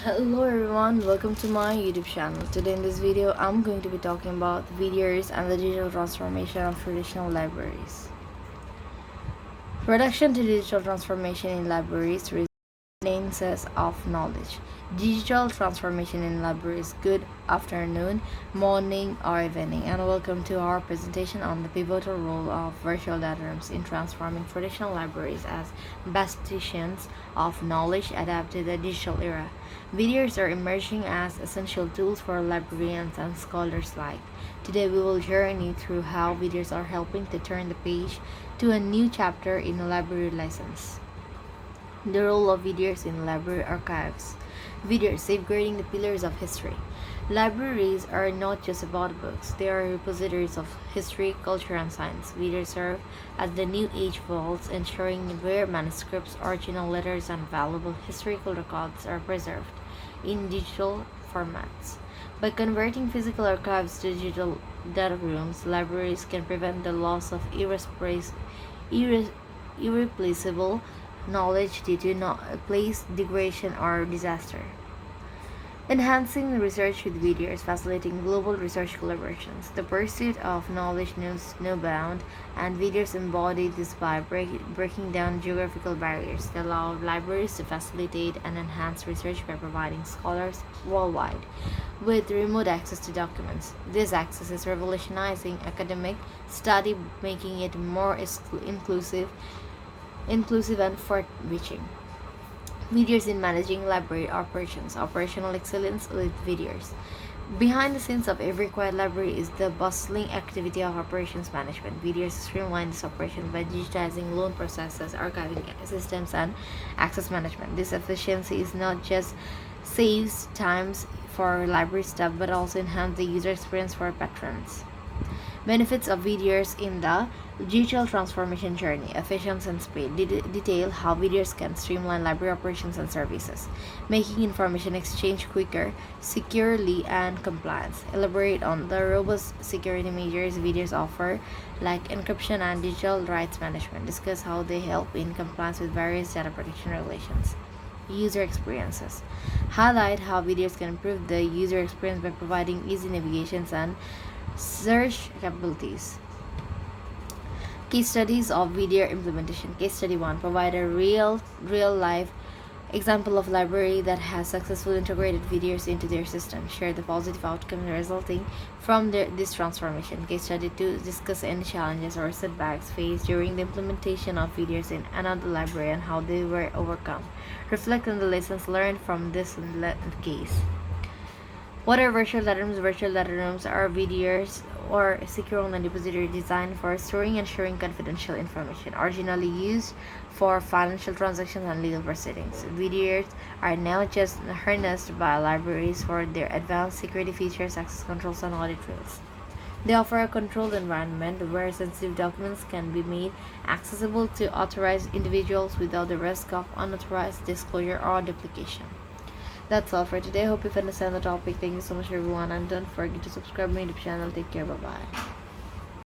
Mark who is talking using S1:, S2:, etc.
S1: Hello everyone, welcome to my YouTube channel. Today in this video, I'm going to be talking about VDRs and the digital transformation of traditional libraries. Reduction to digital transformation in libraries resilience of knowledge. Digital transformation in libraries. Good afternoon, morning, or evening, and welcome to our presentation on the pivotal role of virtual data rooms in transforming traditional libraries as bastions of knowledge adapted to the digital era. Videos are emerging as essential tools for librarians and scholars alike. Today, we will journey through how videos are helping to turn the page to a new chapter in a library license. The role of VDRs in library archives. VDRs safeguarding the pillars of history. Libraries are not just about books, they are repositories of history, culture, and science. VDRs serve as the new age vaults, ensuring rare manuscripts, original letters, and valuable historical records are preserved in digital formats. By converting physical archives to digital data rooms, libraries can prevent the loss of irreplaceable knowledge due to place degradation or disaster. Enhancing research with videos, facilitating global research collaborations. The pursuit of knowledge knows no bound, and videos embody this by breaking down geographical barriers. They allow libraries to facilitate and enhance research by providing scholars worldwide with remote access to documents. This access is revolutionizing academic study, making it more inclusive and far-reaching. Videos in managing library operations. Operational excellence with videos. Behind the scenes of every quiet library is the bustling activity of operations management. Videos streamline this operation by digitizing loan processes, archiving systems, and access management. This efficiency is not just saves times for library staff but also enhance the user experience for patrons. Benefits of VDRs in the digital transformation journey. Efficiency and speed. Detail how VDRs can streamline library operations and services, making information exchange quicker, securely, and compliance. Elaborate on the robust security measures VDRs offer, like encryption and digital rights management. Discuss how they help in compliance with various data protection regulations. User experiences. Highlight how videos can improve the user experience by providing easy navigations and search capabilities. Case studies of VDR implementation. Case study 1. Provide a real life example of library that has successfully integrated VDRs into their system. Share the positive outcomes resulting from this transformation. Case study 2. Discuss any challenges or setbacks faced during the implementation of VDRs in another library and how they were overcome. Reflect on the lessons learned from this case. What are virtual data rooms? Virtual data rooms are VDRs or secure online repository designed for storing and sharing confidential information. Originally used for financial transactions and legal proceedings, VDRs are now just harnessed by libraries for their advanced security features, access controls, and audit trails. They offer a controlled environment where sensitive documents can be made accessible to authorized individuals without the risk of unauthorized disclosure or duplication. That's all for today. Hope you understand the topic. Thank you so much, everyone, and don't forget to subscribe to my YouTube channel. Take care. Bye bye.